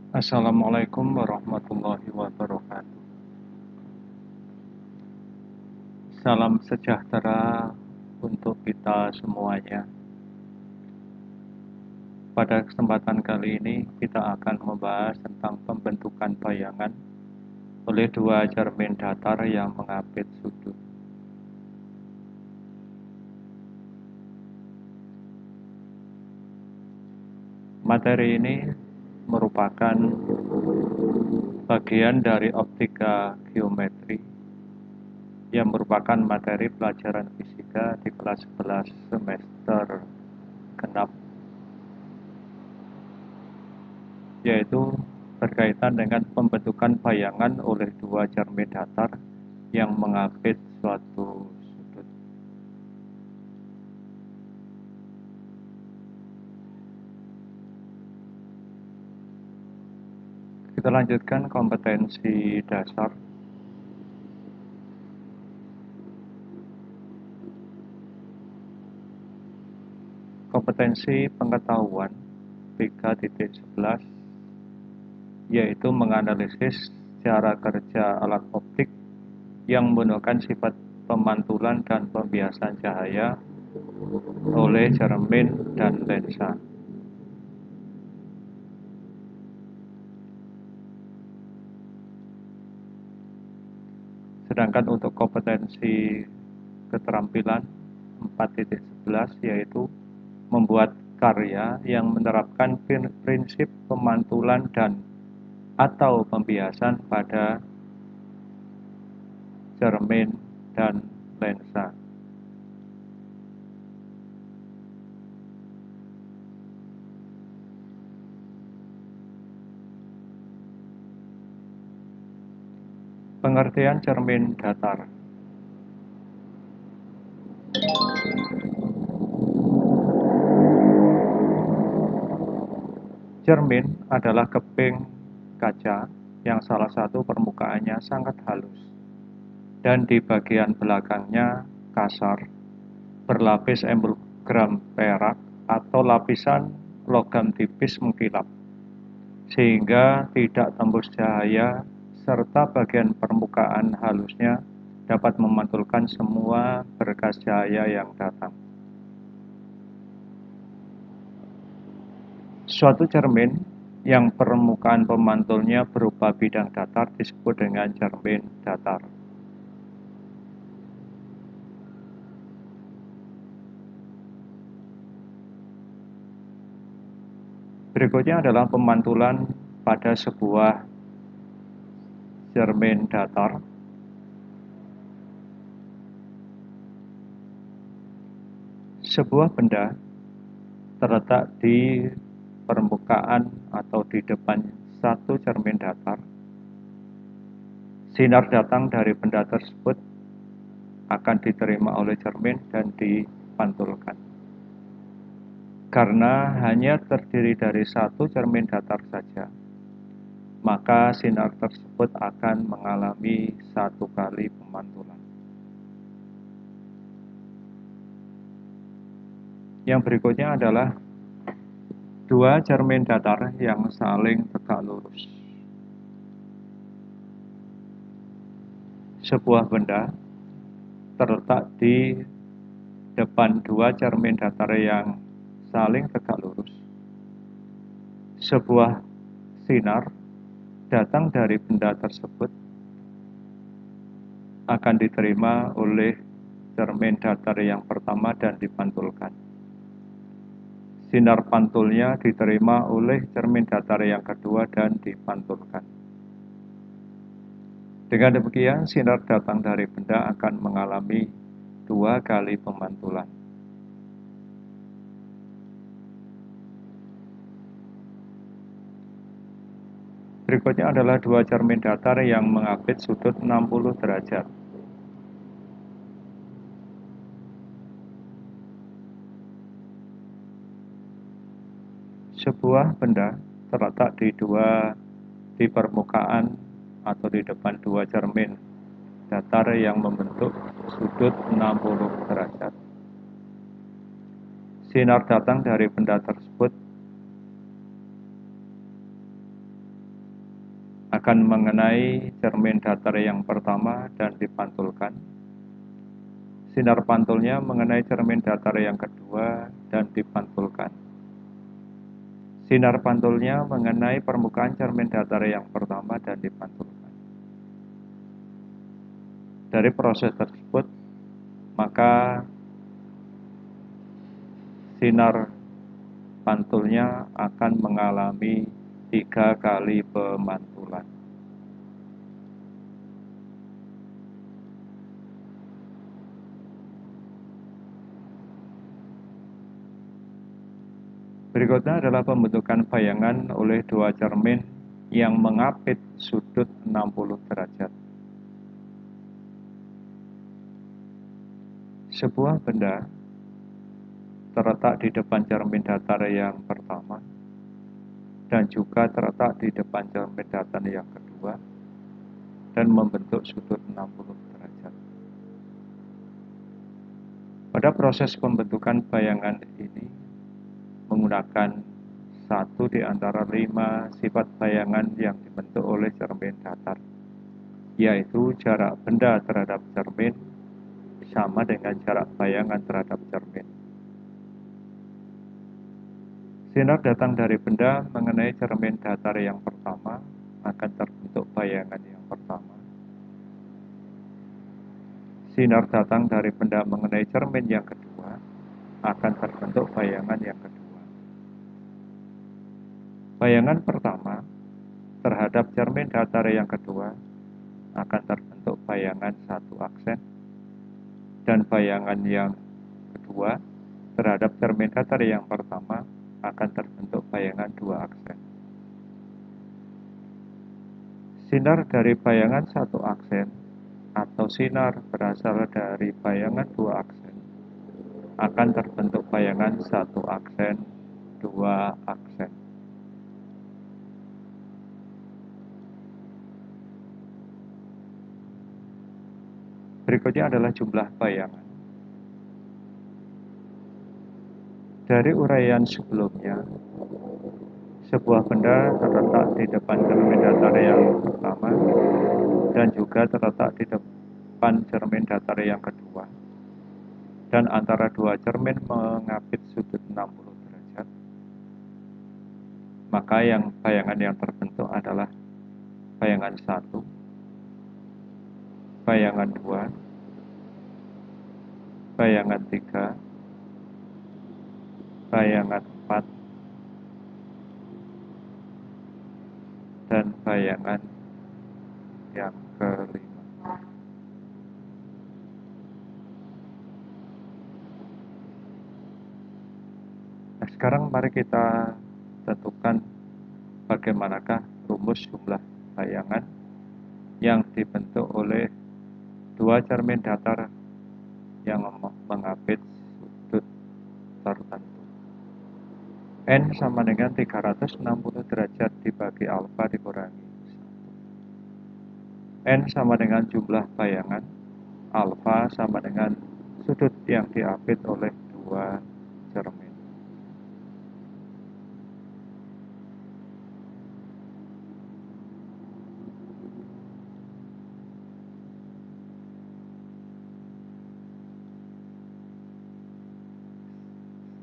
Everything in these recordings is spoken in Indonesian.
Assalamualaikum warahmatullahi wabarakatuh. Salam sejahtera untuk kita semuanya. Pada kesempatan kali ini kita akan membahas tentang pembentukan bayangan oleh dua cermin datar yang mengapit sudut. Materi ini merupakan bagian dari optika geometri yang merupakan materi pelajaran fisika di kelas 11 semester genap, yaitu berkaitan dengan pembentukan bayangan oleh dua cermin datar yang mengapit suatu sudut. Kita lanjutkan kompetensi dasar. Kompetensi pengetahuan 3.11 yaitu menganalisis cara kerja alat optik yang menggunakan sifat pemantulan dan pembiasan cahaya oleh cermin dan lensa. Sedangkan untuk kompetensi keterampilan 4.11 yaitu membuat karya yang menerapkan prinsip pemantulan dan atau pembiasan pada cermin dan lensa. Pengertian cermin datar. Cermin adalah keping kaca yang salah satu permukaannya sangat halus dan di bagian belakangnya kasar, berlapis emulgram perak atau lapisan logam tipis mengkilap, sehingga tidak tembus cahaya serta bagian permukaan halusnya dapat memantulkan semua berkas cahaya yang datang. Suatu cermin yang permukaan pemantulnya berupa bidang datar disebut dengan cermin datar. Berikutnya adalah pemantulan pada sebuah cermin datar. Sebuah benda terletak di permukaan atau di depan satu cermin datar. Sinar datang dari benda tersebut akan diterima oleh cermin dan dipantulkan. Karena hanya terdiri dari satu cermin datar saja, maka sinar tersebut akan mengalami satu kali pemantulan. Yang berikutnya adalah dua cermin datar yang saling tegak lurus. Sebuah benda terletak di depan dua cermin datar yang saling tegak lurus. Sebuah sinar datang dari benda tersebut akan diterima oleh cermin datar yang pertama dan dipantulkan. Sinar pantulnya diterima oleh cermin datar yang kedua dan dipantulkan. Dengan demikian, sinar datang dari benda akan mengalami dua kali pemantulan. Berikutnya adalah dua cermin datar yang mengapit sudut 60 derajat. Sebuah benda terletak di permukaan atau di depan dua cermin datar yang membentuk sudut 60 derajat. Sinar datang dari benda tersebut akan mengenai cermin datar yang pertama dan dipantulkan. Sinar pantulnya mengenai cermin datar yang kedua dan dipantulkan. Sinar pantulnya mengenai permukaan cermin datar yang pertama dan dipantulkan. Dari proses tersebut, maka sinar pantulnya akan mengalami 3 kali pemantulan. Berikutnya adalah pembentukan bayangan oleh 2 cermin yang mengapit sudut 60 derajat. Sebuah benda terletak di depan cermin datar yang pertama dan juga terletak di depan cermin datar yang kedua dan membentuk sudut 60 derajat. Pada proses pembentukan bayangan ini menggunakan satu di antara 5 sifat bayangan yang dibentuk oleh cermin datar, yaitu jarak benda terhadap cermin sama dengan jarak bayangan terhadap cermin. Sinar datang dari benda mengenai cermin datar yang pertama akan terbentuk bayangan yang pertama. Sinar datang dari benda mengenai cermin yang kedua akan terbentuk bayangan yang kedua. Bayangan pertama terhadap cermin datar yang kedua akan terbentuk bayangan 1 aksen, dan bayangan yang kedua terhadap cermin datar yang pertama akan terbentuk bayangan 2 aksen. Sinar dari bayangan 1 aksen atau sinar berasal dari bayangan 2 aksen akan terbentuk bayangan 1 aksen, 2 aksen. Berikutnya adalah jumlah bayangan. Dari uraian sebelumnya, sebuah benda terletak di depan cermin datar yang pertama dan juga terletak di depan cermin datar yang kedua, dan antara 2 cermin mengapit sudut 60 derajat. Maka bayangan yang terbentuk adalah bayangan 1, bayangan 2, bayangan 3, bayangan 4, dan bayangan yang kelima. Nah, sekarang mari kita tentukan bagaimanakah rumus jumlah bayangan yang dibentuk oleh 2 cermin datar yang mengapit sudut tertentu. N sama dengan 360 derajat dibagi alfa dikurangi 1. N sama dengan jumlah bayangan, alfa sama dengan sudut yang diapit oleh 2 cermin.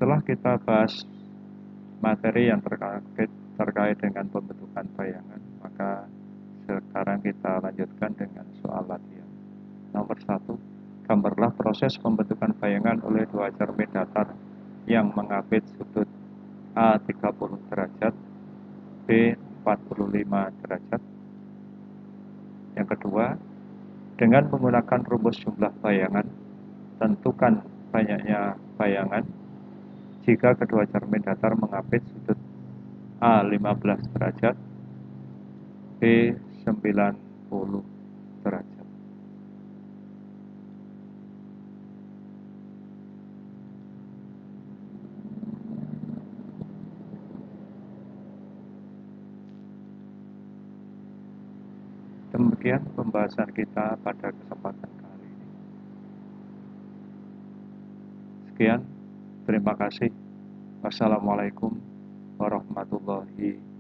Setelah kita bahas materi yang terkait dengan pembentukan bayangan, maka sekarang kita lanjutkan dengan soal latihan. Nomor 1, gambarlah proses pembentukan bayangan oleh 2 cermin datar yang mengapit sudut A 30 derajat, B 45 derajat. Yang kedua, dengan menggunakan rumus jumlah bayangan, tentukan banyaknya bayangan jika kedua cermin datar mengapit sudut A 15 derajat, B 90 derajat. Demikian pembahasan kita pada kesempatan kali ini. Sekian, terima kasih. Wassalamualaikum warahmatullahi wabarakatuh.